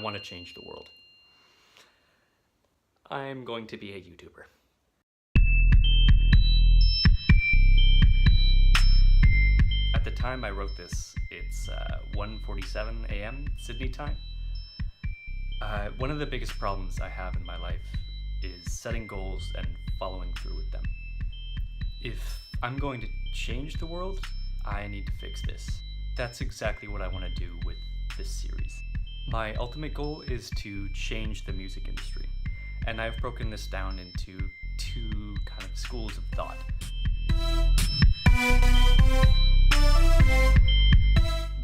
want to change the world. I'm going to be a YouTuber. At the time I wrote this, it's 1:47 a.m. Sydney time. One of the biggest problems I have in my life is setting goals and following through with them. If I'm going to change the world, I need to fix this. That's exactly what I want to do with this series. My ultimate goal is to change the music industry, and I've broken this down into two kind of schools of thought.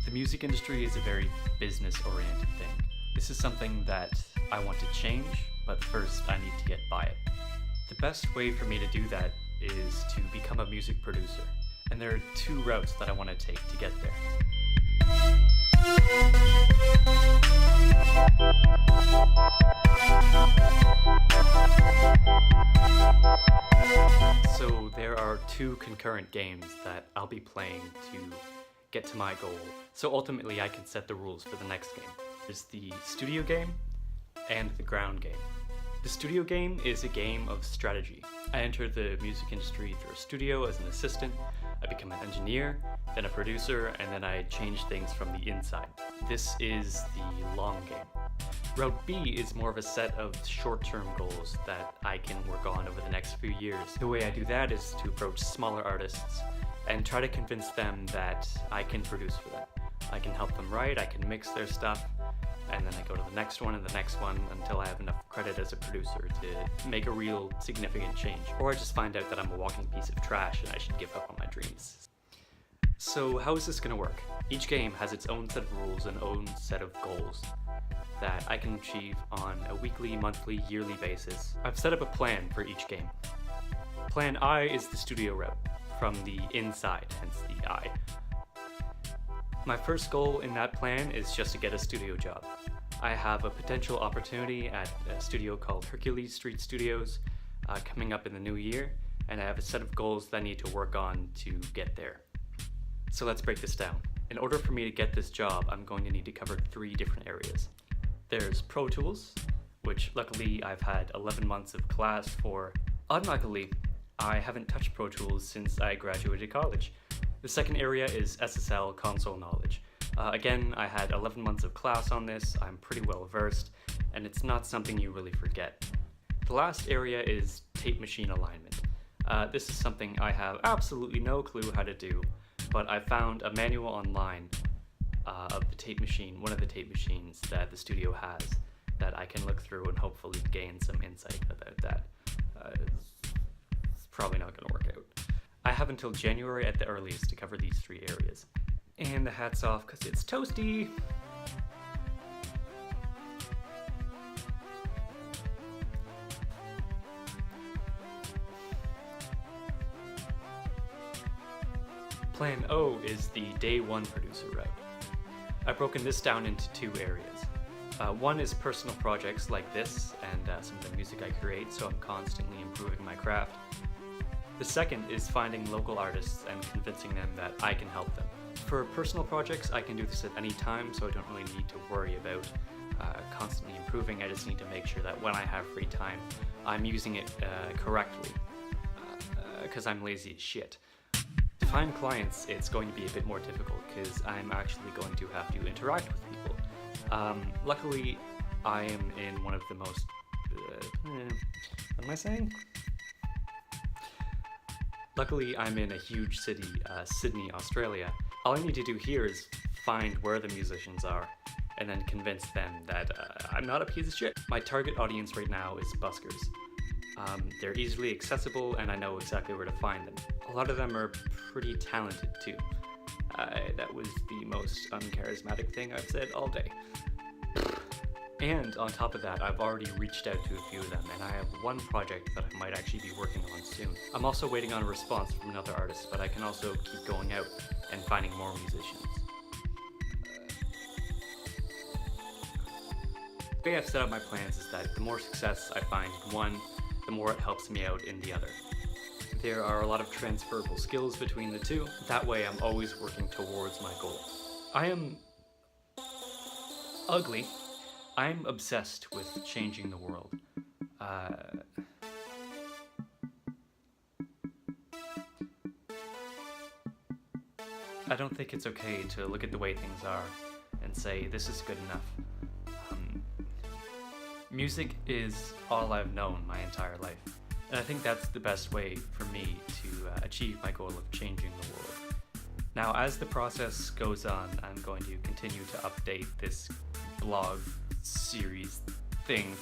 The music industry is a very business-oriented thing. This is something that I want to change, but first I need to get by it. The best way for me to do that is to become a music producer, and there are two routes that I want to take to get there. So there are two concurrent games that I'll be playing to get to my goal, so ultimately I can set the rules for the next game. There's the studio game and the ground game. The studio game is a game of strategy. I enter the music industry through a studio as an assistant, I become an engineer, then a producer, and then I change things from the inside. This is the long game. Route B is more of a set of short-term goals that I can work on over the next few years. The way I do that is to approach smaller artists and try to convince them that I can produce for them. I can help them write, I can mix their stuff, and then I go to the next one and the next one until I have enough credit as a producer to make a real significant change. Or I just find out that I'm a walking piece of trash and I should give up on my dreams. So how is this going to work? Each game has its own set of rules and own set of goals that I can achieve on a weekly, monthly, yearly basis. I've set up a plan for each game. Plan I is the studio route, from the inside, hence the I. My first goal in that plan is just to get a studio job. I have a potential opportunity at a studio called Hercules Street Studios coming up in the new year, and I have a set of goals that I need to work on to get there. So let's break this down. In order for me to get this job, I'm going to need to cover 3 different areas. There's Pro Tools, which luckily I've had 11 months of class for. Unluckily, I haven't touched Pro Tools since I graduated college. The second area is SSL console knowledge. Again, I had 11 months of class on this, I'm pretty well versed, and it's not something you really forget. The last area is tape machine alignment. This is something I have absolutely no clue how to do, but I found a manual online of the tape machine, one of the tape machines that the studio has, that I can look through and hopefully gain some insight about that. It's probably not going to work out. I have until January at the earliest to cover these 3 areas. And the hat's off because it's toasty! Plan O is the day 1 producer route. I've broken this down into 2 areas. One is personal projects like this and some of the music I create, so I'm constantly improving my craft. The second is finding local artists and convincing them that I can help them. For personal projects, I can do this at any time, so I don't really need to worry about constantly improving. I just need to make sure that when I have free time, I'm using it correctly, because I'm lazy as shit. To find clients, it's going to be a bit more difficult because I'm actually going to have to interact with people. Luckily, I am in one of the most... what am I saying? Luckily, I'm in a huge city, Sydney, Australia. All I need to do here is find where the musicians are and then convince them that I'm not a piece of shit. My target audience right now is buskers. They're easily accessible and I know exactly where to find them. A lot of them are pretty talented too. That was the most uncharismatic thing I've said all day. And on top of that, I've already reached out to a few of them, and I have one project that I might actually be working on soon. I'm also waiting on a response from another artist, but I can also keep going out and finding more musicians. The way I've set up my plans is that the more success I find in one, the more it helps me out in the other. There are a lot of transferable skills between the two. That way I'm always working towards my goal. I am ugly, I'm obsessed with changing the world. Uh, I don't think it's okay to look at the way things are and say, this is good enough. Music is all I've known my entire life, and I think that's the best way for me to achieve my goal of changing the world. Now, as the process goes on, I'm going to continue to update this blog series thing,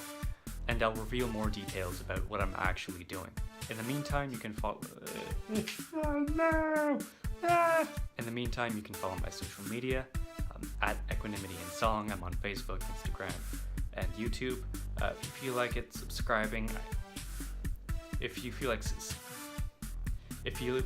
and I'll reveal more details about what I'm actually doing. In the meantime, you can follow... oh no! In the meantime, you can follow my social media, at Equanimity and Song. I'm on Facebook, Instagram, and YouTube. If you feel like it, subscribing. If you feel like... If you...